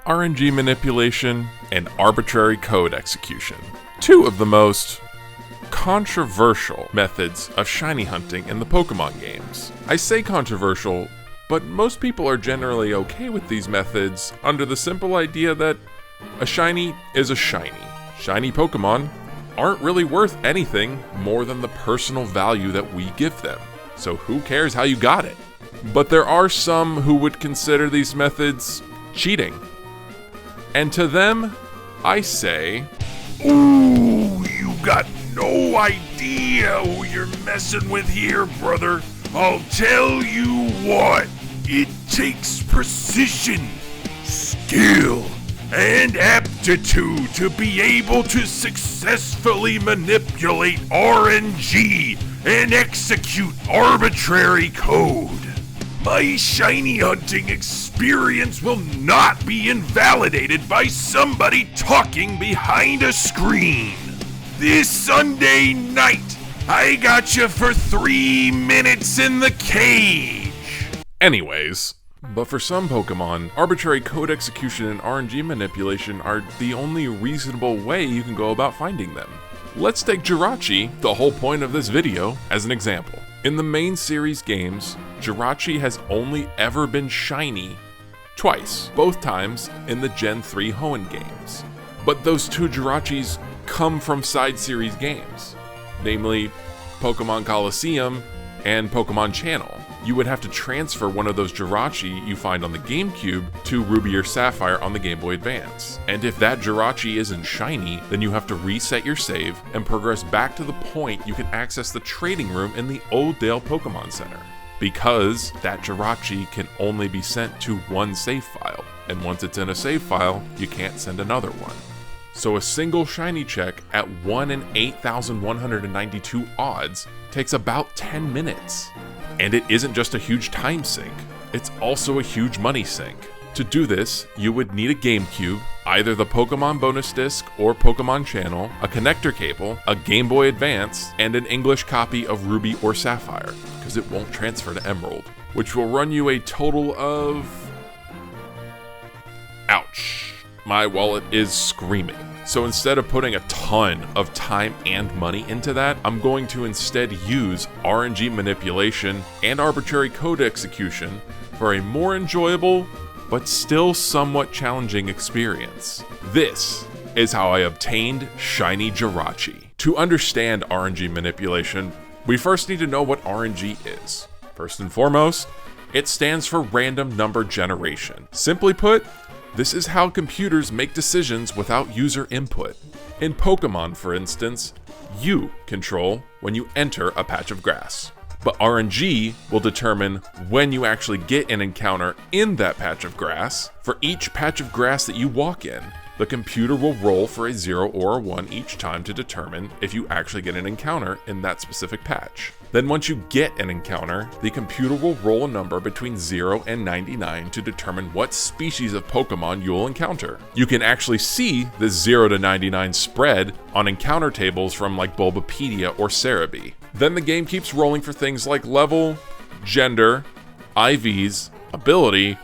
RNG manipulation, and arbitrary code execution. Two of the most controversial methods of shiny hunting in the Pokemon games. I say controversial, but most people are generally okay with these methods under the simple idea that a shiny is a shiny. Shiny Pokemon aren't really worth anything more than the personal value that we give them. So who cares how you got it? But there are some who would consider these methods cheating. And to them, I say, ooh, you got no idea who you're messing with here, brother. I'll tell you what, it takes precision, skill, and aptitude to be able to successfully manipulate RNG and execute arbitrary code. My shiny hunting experience will not be invalidated by somebody talking behind a screen. This Sunday night, I got you for 3 minutes in the cage. anyways. But for some Pokemon, arbitrary code execution and RNG manipulation are the only reasonable way you can go about finding them. Let's take Jirachi, the whole point of this video, as an example. In the main series games, Jirachi has only ever been shiny twice, both times in the Gen 3 Hoenn games. But those two Jirachis come from side series games, namely Pokemon Coliseum and Pokemon Channel. You would have to transfer one of those Jirachi you find on the GameCube to Ruby or Sapphire on the Game Boy Advance. And if that Jirachi isn't shiny, then you have to reset your save and progress back to the point you can access the trading room in the Old Dale Pokemon Center. Because that Jirachi can only be sent to one save file, and once it's in a save file, you can't send another one. So a single shiny check at 1 in 8,192 odds takes about 10 minutes. And it isn't just a huge time sink, it's also a huge money sink. To do this, you would need a GameCube, either the Pokemon bonus disc or Pokemon Channel, a connector cable, a Game Boy Advance, and an English copy of Ruby or Sapphire, because it won't transfer to Emerald, which will run you a total of... Ouch. My wallet is screaming. So instead of putting a ton of time and money into that, I'm going to instead use RNG manipulation and arbitrary code execution for a more enjoyable, but still somewhat challenging experience. This is how I obtained Shiny Jirachi. To understand RNG manipulation, we first need to know what RNG is. First and foremost, it stands for random number generation. Simply put, this is how computers make decisions without user input. In Pokemon, for instance, you control when you enter a patch of grass. But RNG will determine when you actually get an encounter in that patch of grass. For each patch of grass that you walk in, the computer will roll for a 0 or a 1 each time to determine if you actually get an encounter in that specific patch. Then once you get an encounter, the computer will roll a number between 0 and 99 to determine what species of Pokemon you'll encounter. You can actually see the 0 to 99 spread on encounter tables from like Bulbapedia or Cerebi. Then the game keeps rolling for things like level, gender, IVs, ability,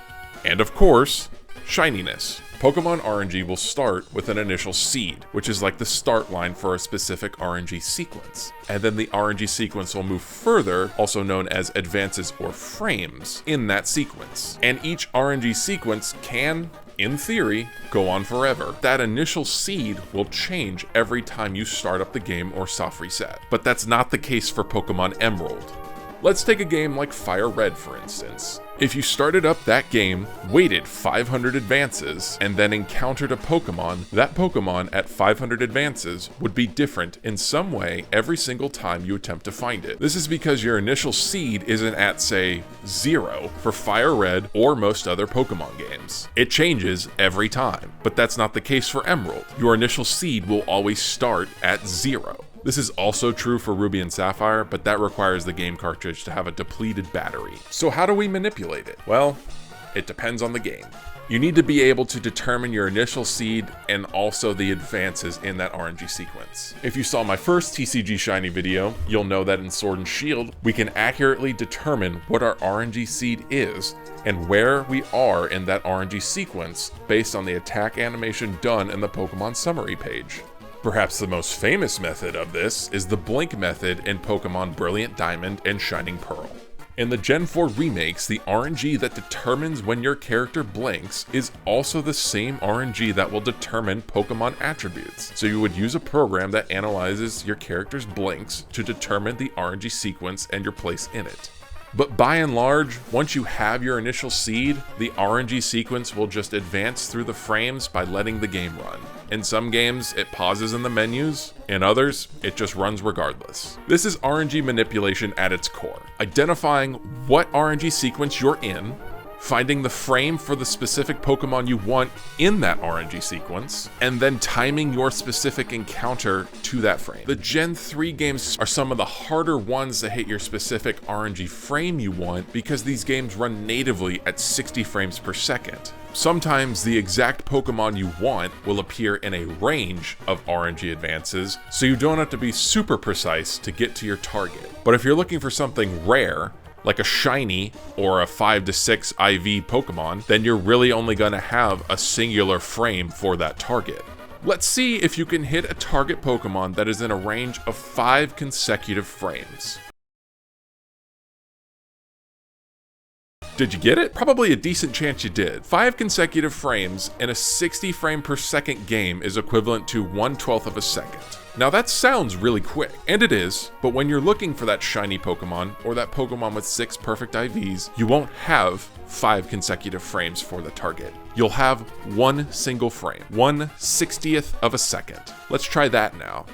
and of course, shininess. Pokemon RNG will start with an initial seed, which is like the start line for a specific RNG sequence. And then the RNG sequence will move further, also known as advances or frames, in that sequence. And each RNG sequence can, in theory, go on forever. That initial seed will change every time you start up the game or soft reset. But that's not the case for Pokemon Emerald. Let's take a game like Fire Red, for instance. If you started up that game, waited 500 advances, and then encountered a Pokemon, that Pokemon at 500 advances would be different in some way every single time you attempt to find it. This is because your initial seed isn't at, say, 0 for Fire Red or most other Pokemon games. It changes every time, but that's not the case for Emerald. Your initial seed will always start at 0. This is also true for Ruby and Sapphire, but that requires the game cartridge to have a depleted battery. So how do we manipulate it? Well, It depends on the game. You need to be able to determine your initial seed and also the advances in that RNG sequence. If you saw my first TCG Shiny video, you'll know that in Sword and Shield, we can accurately determine what our RNG seed is and where we are in that RNG sequence based on the attack animation done in the Pokemon summary page. Perhaps the most famous method of this is the blink method in Pokemon Brilliant Diamond and Shining Pearl. In the Gen 4 remakes, the RNG that determines when your character blinks is also the same RNG that will determine Pokemon attributes. So you would use a program that analyzes your character's blinks to determine the RNG sequence and your place in it. But by and large, once you have your initial seed, the RNG sequence will just advance through the frames by letting the game run. In some games, it pauses in the menus. In others, it just runs regardless. This is RNG manipulation at its core. Identifying what RNG sequence you're in, finding the frame for the specific Pokemon you want in that RNG sequence, and then timing your specific encounter to that frame. The Gen 3 games are some of the harder ones to hit your specific RNG frame you want because these games run natively at 60 frames per second. Sometimes the exact Pokemon you want will appear in a range of RNG advances, so you don't have to be super precise to get to your target. But if you're looking for something rare, like a shiny or a 5 to 6 IV Pokemon, then you're really only going to have a singular frame for that target. Let's see if you can hit a target Pokemon that is in a range of 5 consecutive frames. Did you get it? Probably a decent chance you did. 5 consecutive frames in a 60 frame per second game is equivalent to 1/12 of a second. Now that sounds really quick, and it is, but when you're looking for that shiny Pokemon or that Pokemon with 6 perfect IVs, you won't have 5 consecutive frames for the target. You'll have one single frame, 1/60th of a second. Let's try that now.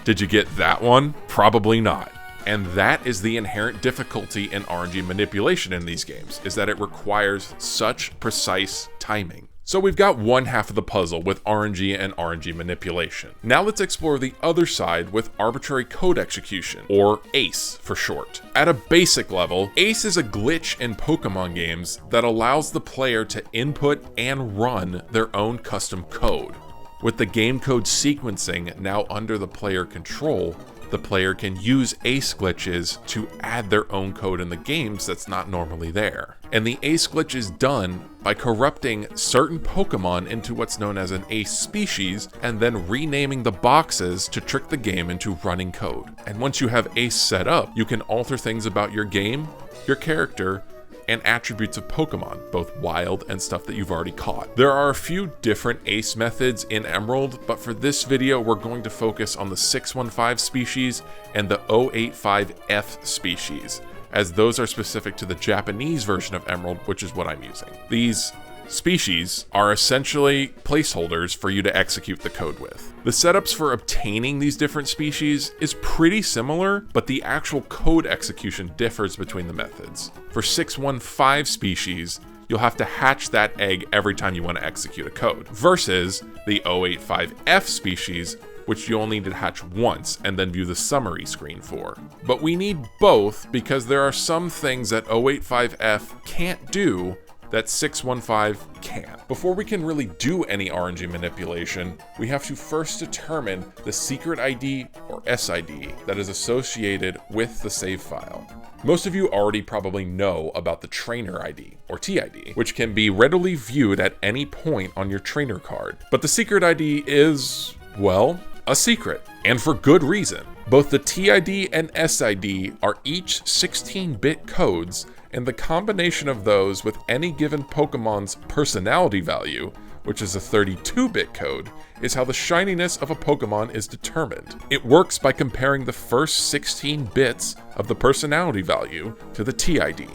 Did you get that one? Probably not. And that is the inherent difficulty in RNG manipulation in these games, is that it requires such precise timing. So we've got one half of the puzzle with RNG and RNG manipulation. Now let's explore the other side with arbitrary code execution, or ACE for short. At a basic level, ACE is a glitch in Pokemon games that allows the player to input and run their own custom code. With the game code sequencing now under the player control, the player can use ACE glitches to add their own code in the games that's not normally there. And the ACE glitch is done by corrupting certain Pokemon into what's known as an ACE species and then renaming the boxes to trick the game into running code. And once you have ACE set up, you can alter things about your game, your character, and attributes of Pokemon, both wild and stuff that you've already caught. There are a few different ACE methods in Emerald, but for this video, we're going to focus on the 615 species and the 085F species, as those are specific to the Japanese version of Emerald, which is what I'm using. These species are essentially placeholders for you to execute the code with. The setups for obtaining these different species is pretty similar, but the actual code execution differs between the methods. For 615 species, you'll have to hatch that egg every time you want to execute a code, versus the 085F species, which you only need to hatch once and then view the summary screen for. But we need both because there are some things that 085F can't do that 615 can. Before we can really do any RNG manipulation, we have to first determine the secret ID or SID that is associated with the save file. Most of you already probably know about the trainer ID or TID, which can be readily viewed at any point on your trainer card. But the secret ID is, well, a secret, and for good reason. Both the TID and SID are each 16-bit codes, and the combination of those with any given Pokemon's personality value, which is a 32-bit code, is how the shininess of a Pokemon is determined. It works by comparing the first 16 bits of the personality value to the TID,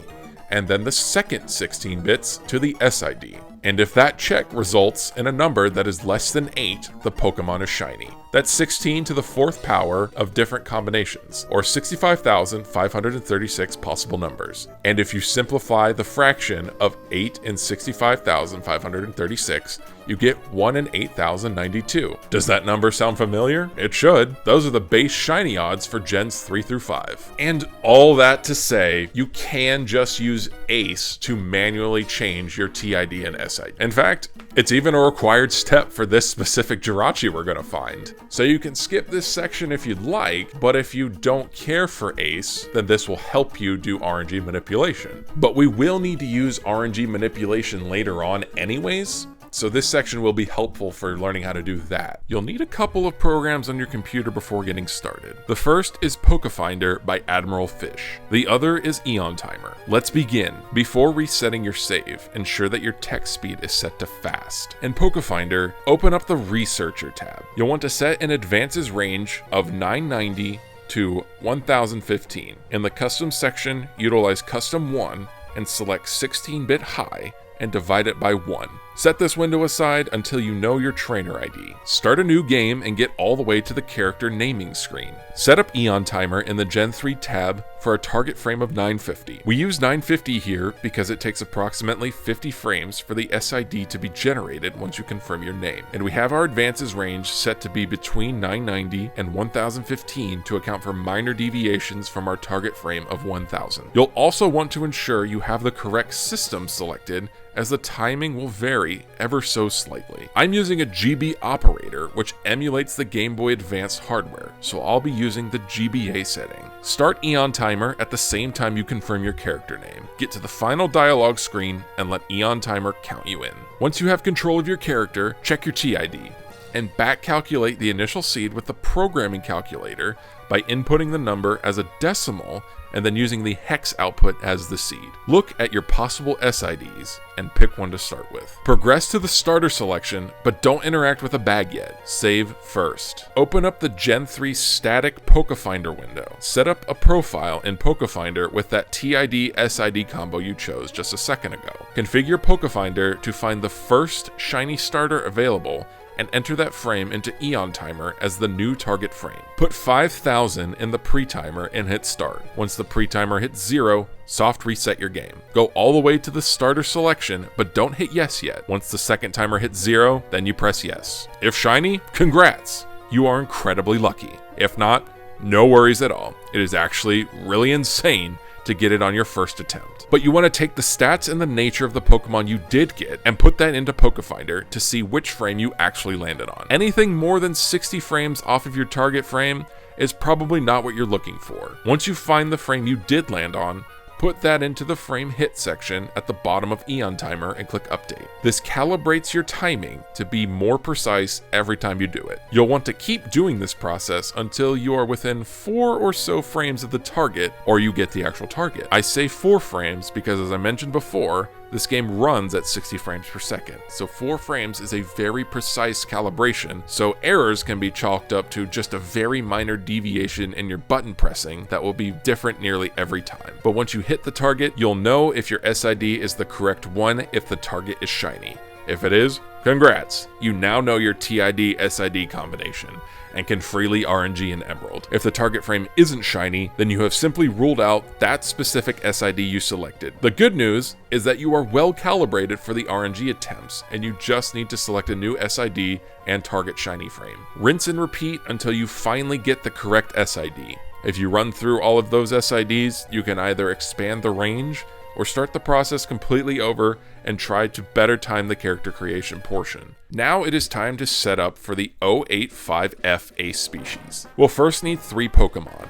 and then the second 16 bits to the SID. And if that check results in a number that is less than 8, the Pokemon is shiny. That's 16 to the 4th power of different combinations, or 65,536 possible numbers. And if you simplify the fraction of 8 in 65,536, you get 1 in 8,092. Does that number sound familiar? It should. Those are the base shiny odds for gens 3 through 5. And all that to say, you can just use Ace to manually change your TID and SID. In fact, it's even a required step for this specific Jirachi we're going to find. So you can skip this section if you'd like, but if you don't care for Ace, then this will help you do RNG manipulation. But we will need to use RNG manipulation later on anyways, so this section will be helpful for learning how to do that. You'll need a couple of programs on your computer before getting started. The first is Pokefinder by Admiral Fish. The other is Eon Timer. Let's begin. Before resetting your save, ensure that your text speed is set to fast. In Pokefinder, open up the Researcher tab. You'll want to set an advances range of 990 to 1015. In the Custom section, utilize Custom 1 and select 16-bit high and divide it by 1. Set this window aside until you know your trainer ID. Start a new game and get all the way to the character naming screen. Set up Eon Timer in the Gen 3 tab for a target frame of 950. We use 950 here because it takes approximately 50 frames for the SID to be generated once you confirm your name. And we have our advances range set to be between 990 and 1015 to account for minor deviations from our target frame of 1000. You'll also want to ensure you have the correct system selected, as the timing will vary ever so slightly. I'm using a GB operator, which emulates the Game Boy Advance hardware, so I'll be using the GBA setting. Start Eon Timer at the same time you confirm your character name. Get to the final dialogue screen and let Eon Timer count you in. Once you have control of your character, check your TID, and back calculate the initial seed with the programming calculator by inputting the number as a decimal and then using the hex output as the seed. Look at your possible SIDs and pick one to start with. Progress to the starter selection, but don't interact with a bag yet. Save first. Open up the Gen 3 static Pokefinder window. Set up a profile in Pokefinder with that TID SID combo you chose just a second ago. Configure Pokefinder to find the first shiny starter available and enter that frame into Eon Timer as the new target frame. Put 5000 in the pre-timer and hit start. Once the pre-timer hits 0, soft reset your game. Go all the way to the starter selection, but don't hit yes yet. Once the second timer hits 0, then you press yes. If shiny, congrats! You are incredibly lucky. If not, no worries at all. It is actually really insane to get it on your first attempt. But you want to take the stats and the nature of the Pokemon you did get and put that into Pokefinder to see which frame you actually landed on. Anything more than 60 frames off of your target frame is probably not what you're looking for. Once you find the frame you did land on, put that into the frame hit section at the bottom of Eon Timer and click update. This calibrates your timing to be more precise every time you do it. You'll want to keep doing this process until you are within 4 or so frames of the target, or you get the actual target. I say 4 frames because, as I mentioned before, this game runs at 60 frames per second, so 4 frames is a very precise calibration, so errors can be chalked up to just a very minor deviation in your button pressing that will be different nearly every time. But once you hit the target, you'll know if your SID is the correct one if the target is shiny. If it is, congrats! You now know your TID-SID combination and can freely RNG an Emerald. If the target frame isn't shiny, then you have simply ruled out that specific SID you selected. The good news is that you are well calibrated for the RNG attempts, and you just need to select a new SID and target shiny frame. Rinse and repeat until you finally get the correct SID. If you run through all of those SIDs, you can either expand the range or start the process completely over and try to better time the character creation portion. Now it is time to set up for the 085F Ace species. We'll first need 3 Pokemon.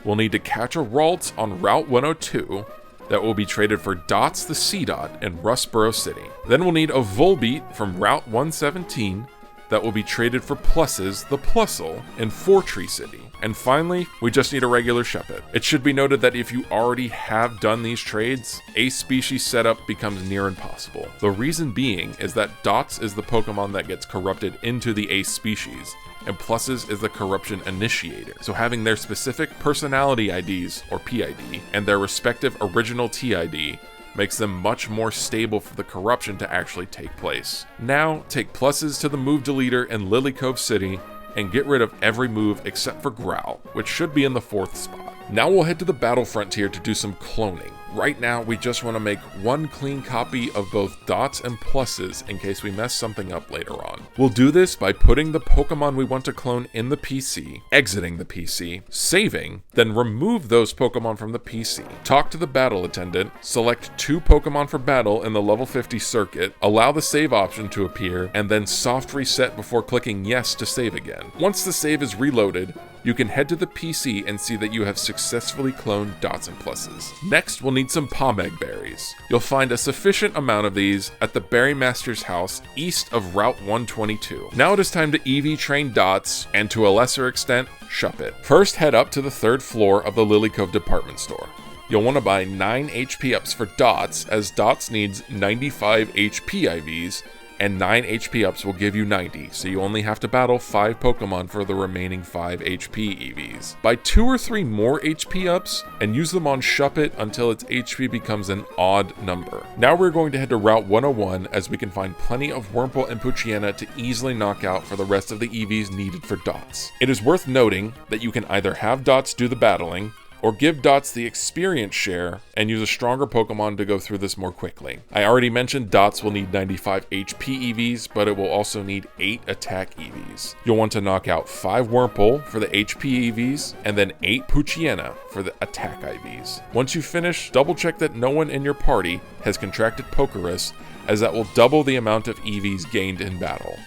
We'll need to catch a Ralts on Route 102 that will be traded for Dots the Seedot in Rustboro City. Then we'll need a Volbeat from Route 117 that will be traded for Pluses the Plusle in Fortree City. And finally, we just need a regular Shuppet. It should be noted that if you already have done these trades, Ace species setup becomes near impossible. The reason being is that Dots is the Pokemon that gets corrupted into the Ace species, and Pluses is the corruption initiator. So having their specific personality IDs, or PID, and their respective original TID makes them much more stable for the corruption to actually take place. Now, take Pluses to the Move Deleter in Lily Cove City, and get rid of every move except for Growl, which should be in the 4th spot. Now we'll head to the battle frontier to do some cloning. Right now, we just want to make one clean copy of both dots and pluses in case we mess something up later on. We'll do this by putting the Pokemon we want to clone in the PC, exiting the PC, saving, then remove those Pokemon from the PC. Talk to the battle attendant, select 2 Pokemon for battle in the level 50 circuit, allow the save option to appear, and then soft reset before clicking yes to save again. Once the save is reloaded, you can head to the PC and see that you have successfully cloned dots and pluses. Next, we'll need some Pomeg berries. You'll find a sufficient amount of these at the Berry Master's house east of Route 122. Now it is time to EV train dots, and to a lesser extent, Shuppet. First, head up to the 3rd floor of the Lily Cove department store. You'll want to buy 9 HP ups for dots, as dots needs 95 HP IVs, and 9 HP ups will give you 90, so you only have to battle 5 Pokemon for the remaining 5 HP EVs. Buy 2 or 3 more HP ups and use them on Shuppet until its HP becomes an odd number. Now we're going to head to Route 101 as we can find plenty of Wurmple and Poochyena to easily knock out for the rest of the EVs needed for dots. It is worth noting that you can either have dots do the battling, or give dots the experience share and use a stronger Pokemon to go through this more quickly. I already mentioned dots will need 95 HP EVs, but it will also need 8 attack EVs. You'll want to knock out 5 Wurmple for the HP EVs, and then 8 Poochyena for the attack IVs. Once you finish, double check that no one in your party has contracted Pokerus, as that will double the amount of EVs gained in battle.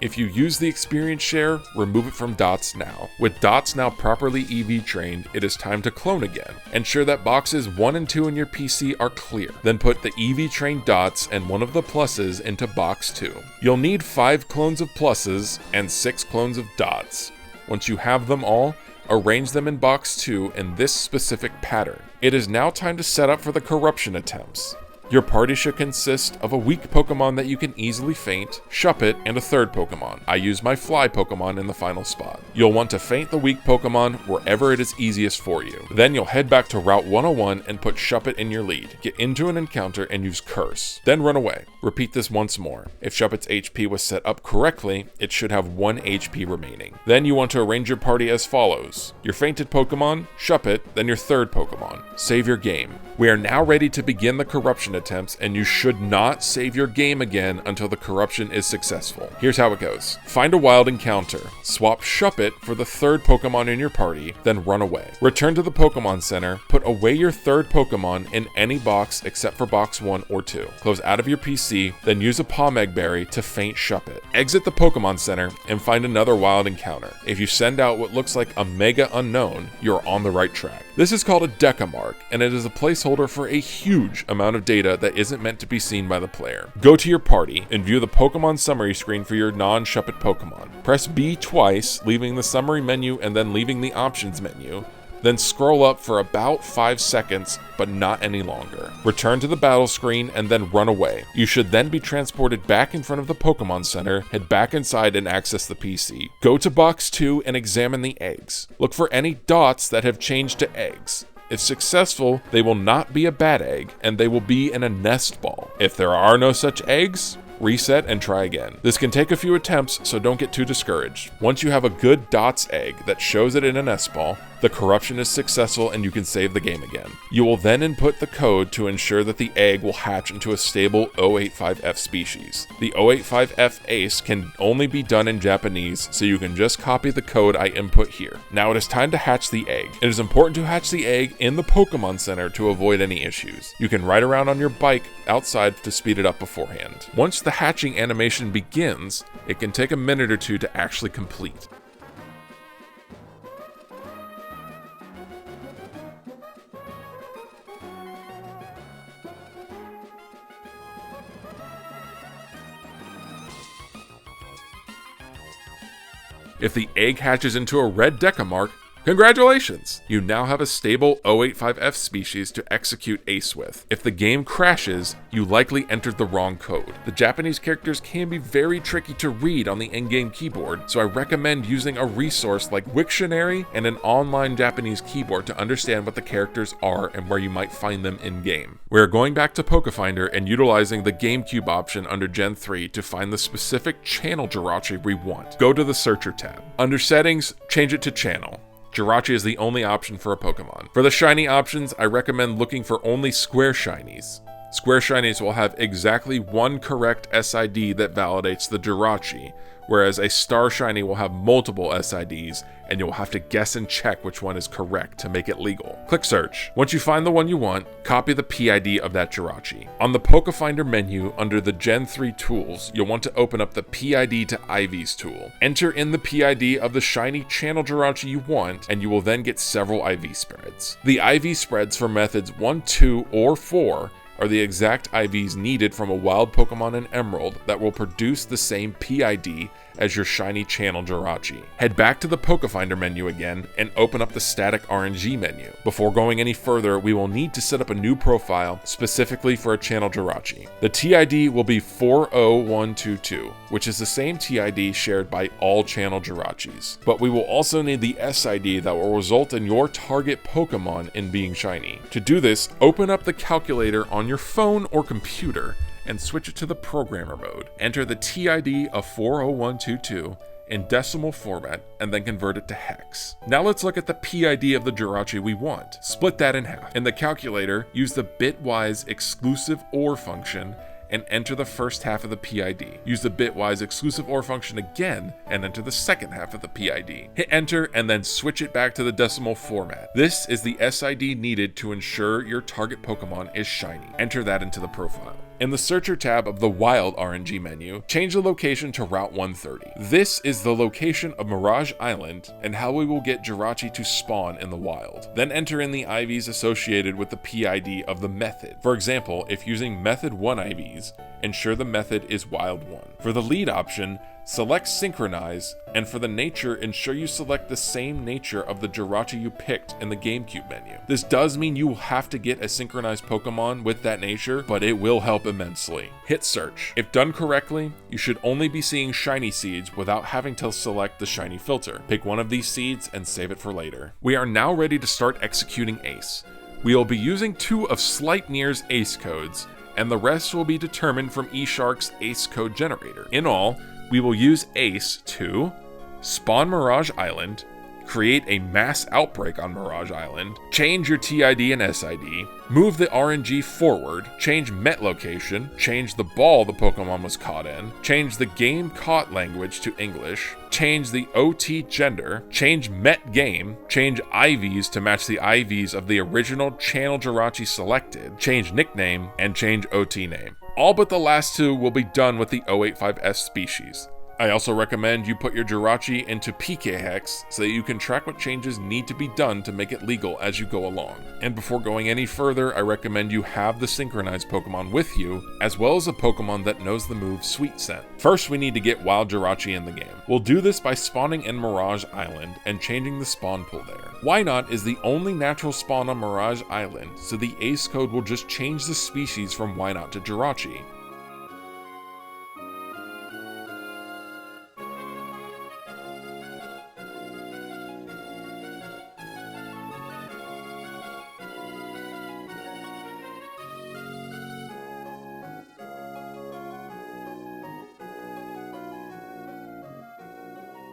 If you use the experience share, remove it from dots now. With dots now properly EV trained, it is time to clone again. Ensure that boxes 1 and 2 in your PC are clear. Then put the EV trained dots and one of the pluses into box 2. You'll need 5 clones of pluses and 6 clones of dots. Once you have them all, arrange them in box 2 in this specific pattern. It is now time to set up for the corruption attempts. Your party should consist of a weak Pokemon that you can easily feint, Shuppet, and a 3rd Pokemon. I use my Fly Pokemon in the final spot. You'll want to feint the weak Pokemon wherever it is easiest for you. Then you'll head back to Route 101 and put Shuppet in your lead. Get into an encounter and use Curse. Then run away. Repeat this once more. If Shuppet's HP was set up correctly, it should have 1 HP remaining. Then you want to arrange your party as follows. Your feinted Pokemon, Shuppet, then your 3rd Pokemon. Save your game. We are now ready to begin the corruption attempts, and you should not save your game again until the corruption is successful. Here's how it goes. Find a wild encounter. Swap Shuppet for the 3rd Pokemon in your party, then run away. Return to the Pokemon Center, put away your 3rd Pokemon in any box except for box 1 or 2. Close out of your PC, then use a Pomeg Berry to feint Shuppet. Exit the Pokemon Center and find another wild encounter. If you send out what looks like a Mega Unknown, you're on the right track. This is called a Decamark, and it is a placeholder for a huge amount of data that isn't meant to be seen by the player. Go to your party and view the Pokemon summary screen for your non-Shuppet Pokemon. Press B twice, leaving the summary menu and then leaving the options menu. Then scroll up for about 5 seconds, but not any longer. Return to the battle screen and then run away. You should then be transported back in front of the Pokemon Center, head back inside and access the PC. Go to box 2 and examine the eggs. Look for any dots that have changed to eggs. If successful, they will not be a bad egg, and they will be in a nest ball. If there are no such eggs, reset and try again. This can take a few attempts, so don't get too discouraged. Once you have a good dots egg that shows it in a nest ball, the corruption is successful and you can save the game again. You will then input the code to ensure that the egg will hatch into a stable 085F species. The 085F ace can only be done in Japanese, so you can just copy the code I input here. Now it is time to hatch the egg. It is important to hatch the egg in the Pokemon Center to avoid any issues. You can ride around on your bike outside to speed it up beforehand. Once the hatching animation begins, it can take a minute or 2 to actually complete. If the egg hatches into a red Decamark, Congratulations! You now have a stable 085F species to execute ACE with. If the game crashes, you likely entered the wrong code. The Japanese characters can be very tricky to read on the in-game keyboard, so I recommend using a resource like Wiktionary and an online Japanese keyboard to understand what the characters are and where you might find them in-game. We are going back to Pokefinder and utilizing the GameCube option under Gen 3 to find the specific channel Jirachi we want. Go to the Searcher tab. Under Settings, change it to Channel. Jirachi is the only option for a Pokemon. For the shiny options, I recommend looking for only square shinies. Square shinies will have exactly one correct SID that validates the Jirachi, whereas a star shiny will have multiple SIDs, and you'll have to guess and check which one is correct to make it legal. Click search. Once you find the one you want, copy the PID of that Jirachi. On the Pokefinder menu under the Gen 3 tools, you'll want to open up the PID to IVs tool. Enter in the PID of the shiny channel Jirachi you want, and you will then get several IV spreads. The IV spreads for methods 1, 2, or 4 are the exact IVs needed from a wild Pokemon in Emerald that will produce the same PID as your shiny channel Jirachi. Head back to the Pokefinder menu again and open up the static RNG menu. Before going any further, we will need to set up a new profile specifically for a channel Jirachi. The TID will be 40122, which is the same TID shared by all channel Jirachis. But we will also need the SID that will result in your target Pokemon in being shiny. To do this, open up the calculator on your phone or computer and switch it to the programmer mode. Enter the TID of 40122 in decimal format and then convert it to hex. Now let's look at the PID of the Jirachi we want. Split that in half. In the calculator, use the bitwise exclusive OR function and enter the first half of the PID. Use the bitwise exclusive OR function again and enter the second half of the PID. Hit enter and then switch it back to the decimal format. This is the SID needed to ensure your target Pokemon is shiny. Enter that into the profile. In the Searcher tab of the Wild RNG menu, change the location to Route 130. This is the location of Mirage Island and how we will get Jirachi to spawn in the wild. Then enter in the IVs associated with the PID of the method. For example, if using Method 1 IVs, ensure the method is Wild 1. For the lead option, select Synchronize, and for the nature, ensure you select the same nature of the Jirachi you picked in the GameCube menu. This does mean you will have to get a synchronized Pokemon with that nature, but it will help immensely. Hit search. If done correctly, you should only be seeing shiny seeds without having to select the shiny filter. Pick one of these seeds and save it for later. We are now ready to start executing ACE. We will be using 2 of Sleipnir's ACE codes, and the rest will be determined from eShark's ACE code generator. In all, we will use ACE to spawn Mirage Island, create a mass outbreak on Mirage Island, change your TID and SID, move the RNG forward, change Met location, change the ball the Pokemon was caught in, change the game caught language to English, change the OT gender, change Met game, change IVs to match the IVs of the original channel Jirachi selected, change nickname, and change OT name. All but the last 2 will be done with the 085S species. I also recommend you put your Jirachi into PK Hex so that you can track what changes need to be done to make it legal as you go along. And before going any further, I recommend you have the synchronized Pokemon with you, as well as a Pokemon that knows the move Sweet Scent. First, we need to get Wild Jirachi in the game. We'll do this by spawning in Mirage Island and changing the spawn pool there. Wynot is the only natural spawn on Mirage Island, so the ACE code will just change the species from Wynot to Jirachi.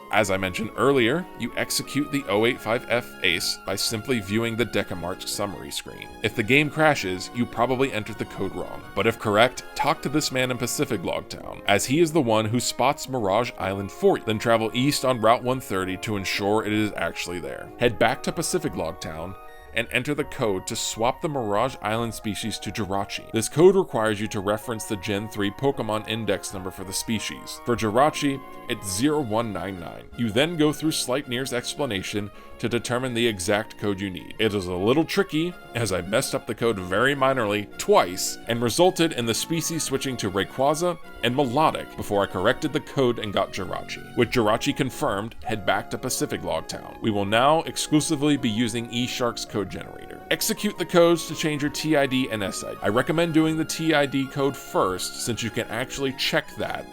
As I mentioned earlier, you execute the 085F ACE by simply viewing the Decamarch summary screen. If the game crashes, you probably entered the code wrong, but if correct, talk to this man in Pacific Log Town, as he is the one who spots Mirage Island for you. Then travel east on Route 130 to ensure it is actually there. Head back to Pacific Log Town and enter the code to swap the Mirage Island species to Jirachi. This code requires you to reference the Gen 3 Pokemon index number for the species. For Jirachi, it's 0199. You then go through Sleipnir's explanation to determine the exact code you need. It is a little tricky, as I messed up the code very minorly twice, and resulted in the species switching to Rayquaza and Melodic before I corrected the code and got Jirachi. With Jirachi confirmed, head back to Pacific Log Town. We will now exclusively be using eShark's code generator. Execute the codes to change your TID and SID. I recommend doing the TID code first, since you can actually check that.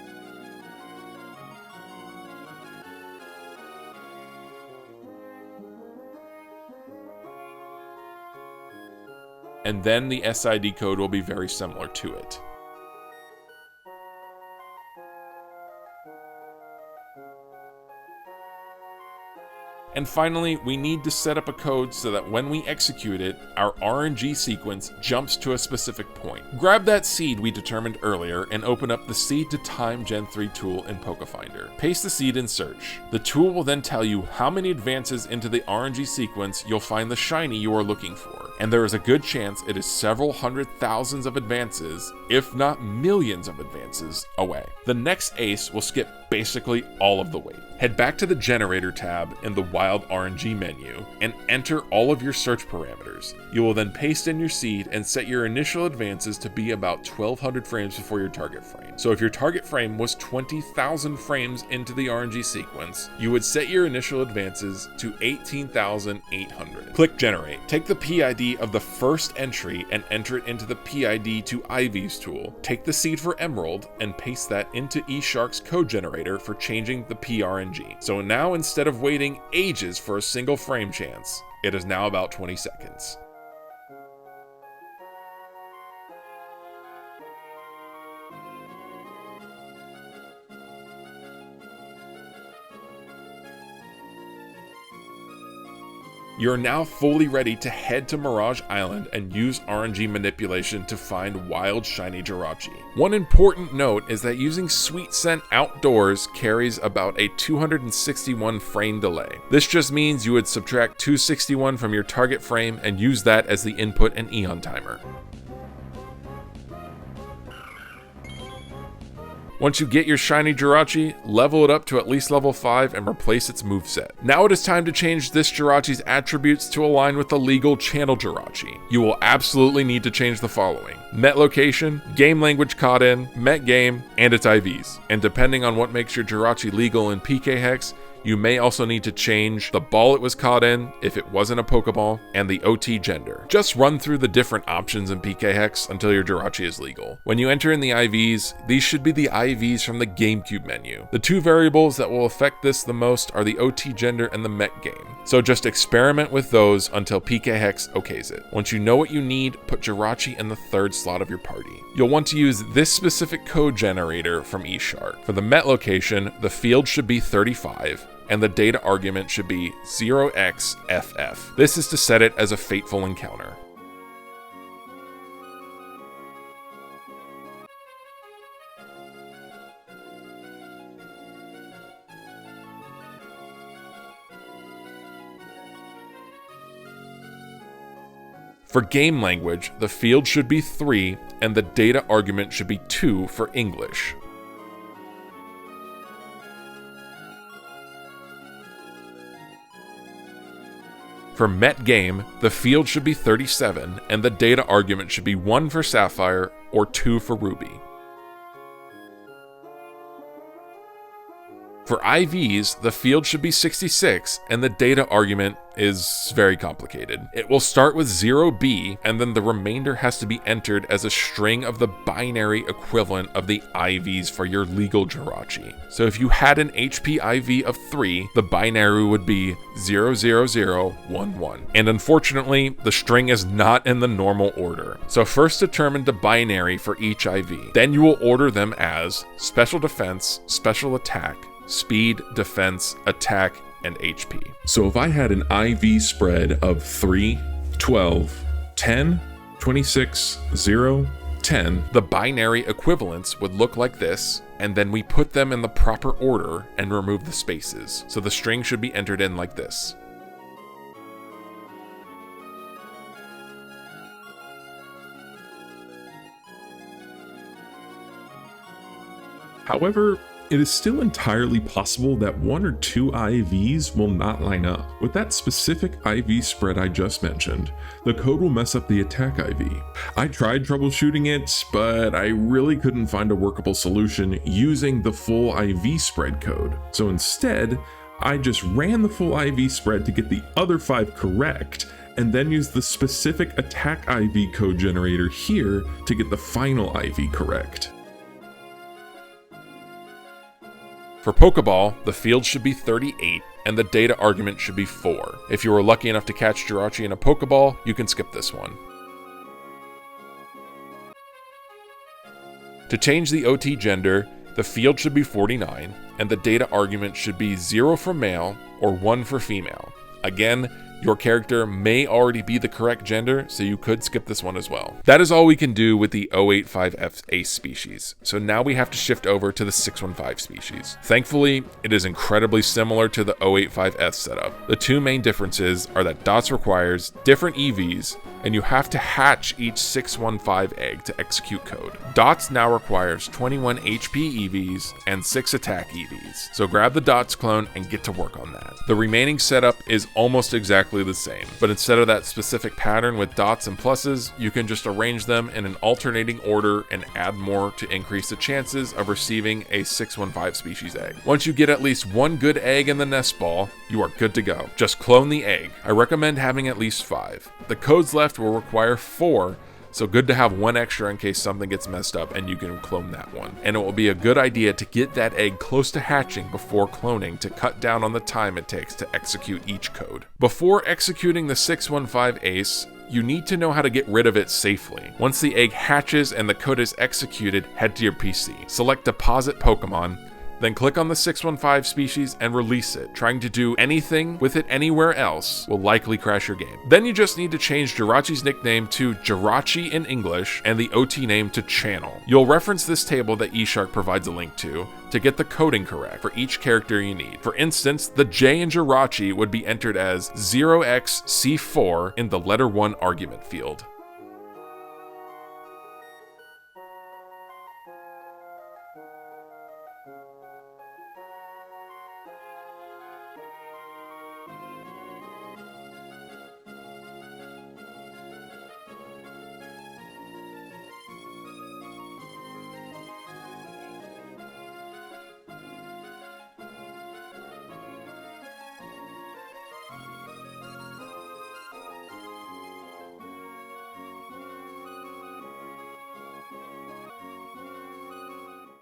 And then the SID code will be very similar to it. And finally, we need to set up a code so that when we execute it, our RNG sequence jumps to a specific point. Grab that seed we determined earlier and open up the Seed to Time Gen 3 tool in PokeFinder. Paste the seed in search. The tool will then tell you how many advances into the RNG sequence you'll find the shiny you are looking for. And there is a good chance it is several hundred thousands of advances, if not millions of advances, away. The next ace will skip basically all of the wait. Head back to the Generator tab in the Wild RNG menu and enter all of your search parameters. You will then paste in your seed and set your initial advances to be about 1200 frames before your target frame. So if your target frame was 20,000 frames into the RNG sequence, you would set your initial advances to 18,800. Click Generate. Take the PID of the first entry and enter it into the PID to IVs tool. Take the seed for Emerald and paste that into eShark's code generator for changing the PRNG. So now instead of waiting ages for a single frame chance, it is now about 20 seconds. You're now fully ready to head to Mirage Island and use RNG Manipulation to find wild shiny Jirachi. One important note is that using Sweet Scent outdoors carries about a 261 frame delay. This just means you would subtract 261 from your target frame and use that as the input and Eon timer. Once you get your shiny Jirachi, level it up to at least level 5 and replace its moveset. Now it is time to change this Jirachi's attributes to align with the legal channel Jirachi. You will absolutely need to change the following: Met location, game language caught in, Met game, and its IVs. And depending on what makes your Jirachi legal in PK Hex, you may also need to change the ball it was caught in if it wasn't a Pokeball, and the OT gender. Just run through the different options in PK Hex until your Jirachi is legal. When you enter in the IVs, these should be the IVs from the GameCube menu. The two variables that will affect this the most are the OT gender and the Met game. So just experiment with those until PK Hex okays it. Once you know what you need, put Jirachi in the third slot of your party. You'll want to use this specific code generator from eShark. For the Met location, the field should be 35, and the data argument should be 0xFF. This is to set it as a fateful encounter. For game language, the field should be 3, and the data argument should be 2 for English. For Met game, the field should be 37, and the data argument should be 1 for Sapphire or 2 for Ruby. For IVs, the field should be 66, and the data argument is very complicated. It will start with 0B, and then the remainder has to be entered as a string of the binary equivalent of the IVs for your legal Jirachi. So if you had an HP IV of 3, the binary would be 00011. And unfortunately, the string is not in the normal order. So first determine the binary for each IV. Then you will order them as Special Defense, Special Attack, Speed, Defense, Attack, and HP. So if I had an IV spread of 3, 12, 10, 26, 0, 10, the binary equivalents would look like this, and then we put them in the proper order and remove the spaces. So the string should be entered in like this. However, it is still entirely possible that one or two IVs will not line up. With that specific IV spread I just mentioned, the code will mess up the attack IV. I tried troubleshooting it, but I really couldn't find a workable solution using the full IV spread code. So instead, I just ran the full IV spread to get the other 5 correct, and then used the specific attack IV code generator here to get the final IV correct. For Pokeball, the field should be 38, and the data argument should be 4. If you were lucky enough to catch Jirachi in a Pokeball, you can skip this one. To change the OT gender, the field should be 49, and the data argument should be 0 for male or 1 for female. Again, your character may already be the correct gender, so you could skip this one as well. That is all we can do with the 085F Ace species, so now we have to shift over to the 615 species. Thankfully, it is incredibly similar to the 085F setup. The two main differences are that DOTS requires different EVs, and you have to hatch each 615 egg to execute code. DOTS now requires 21 HP EVs and 6 attack EVs, so grab the DOTS clone and get to work on that. The remaining setup is almost exactly the same, but instead of that specific pattern with dots and pluses, you can just arrange them in an alternating order and add more to increase the chances of receiving a 615 species egg. Once you get at least one good egg in the nest ball, you are good to go. Just clone the egg. I recommend having at least 5. The codes left will require 4, so good to have 1 extra in case something gets messed up and you can clone that one. And it will be a good idea to get that egg close to hatching before cloning to cut down on the time it takes to execute each code. Before executing the 615 Ace, you need to know how to get rid of it safely. Once the egg hatches and the code is executed, head to your PC. Select Deposit Pokemon, then click on the 615 species and release it. Trying to do anything with it anywhere else will likely crash your game. Then you just need to change Jirachi's nickname to Jirachi in English and the OT name to Channel. You'll reference this table that eShark provides a link to get the coding correct for each character you need. For instance, the J in Jirachi would be entered as 0xC4 in the letter 1 argument field.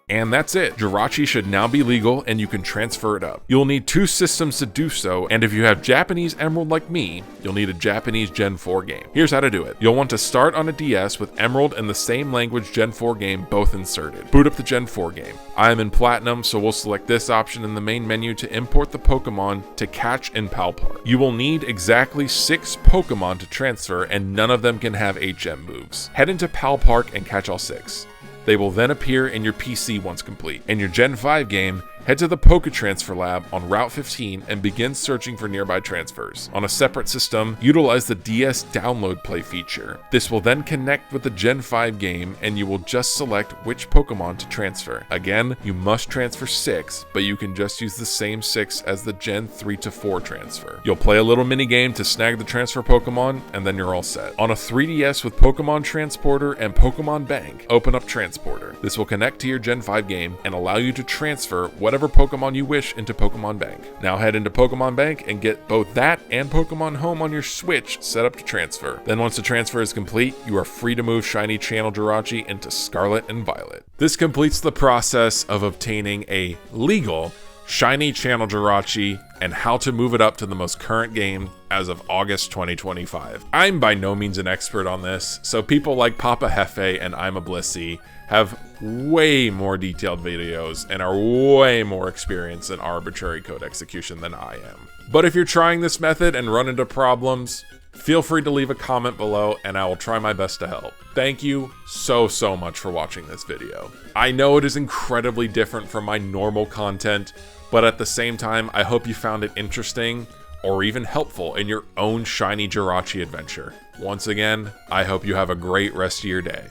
And that's it. Jirachi should now be legal and you can transfer it up. You'll need 2 systems to do so, and if you have Japanese Emerald like me, you'll need a Japanese Gen 4 game. Here's how to do it. You'll want to start on a DS with Emerald and the same language Gen 4 game both inserted. Boot up the Gen 4 game. I am in Platinum, so we'll select this option in the main menu to import the Pokemon to catch in Pal Park. You will need exactly 6 Pokemon to transfer, and none of them can have HM moves. Head into Pal Park and catch all 6. They will then appear in your PC once complete. In your Gen 5 game, head to the Poketransfer Lab on Route 15 and begin searching for nearby transfers. On a separate system, utilize the DS Download Play feature. This will then connect with the Gen 5 game and you will just select which Pokemon to transfer. Again, you must transfer 6, but you can just use the same 6 as the Gen 3 to 4 transfer. You'll play a little mini game to snag the transfer Pokemon and then you're all set. On a 3DS with Pokemon Transporter and Pokemon Bank, open up Transporter. This will connect to your Gen 5 game and allow you to transfer whatever Pokemon you wish into Pokemon Bank. Now head into Pokemon Bank and get both that and Pokemon Home on your Switch set up to transfer. Then once the transfer is complete, you are free to move Shiny Channel Jirachi into Scarlet and Violet. This completes the process of obtaining a legal Shiny Channel Jirachi and how to move it up to the most current game as of August 2025. I'm by no means an expert on this, so people like Papa Jefe and imablisy have way more detailed videos and are way more experienced in arbitrary code execution than I am. But if you're trying this method and run into problems, feel free to leave a comment below and I will try my best to help. Thank you so much for watching this video. I know it is incredibly different from my normal content, but at the same time, I hope you found it interesting or even helpful in your own shiny Jirachi adventure. Once again, I hope you have a great rest of your day.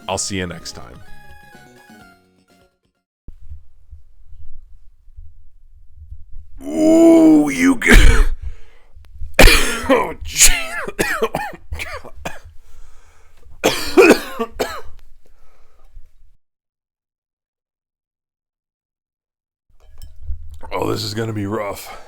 I'll see you next time. you can. Oh, gee. Oh, this is gonna be rough.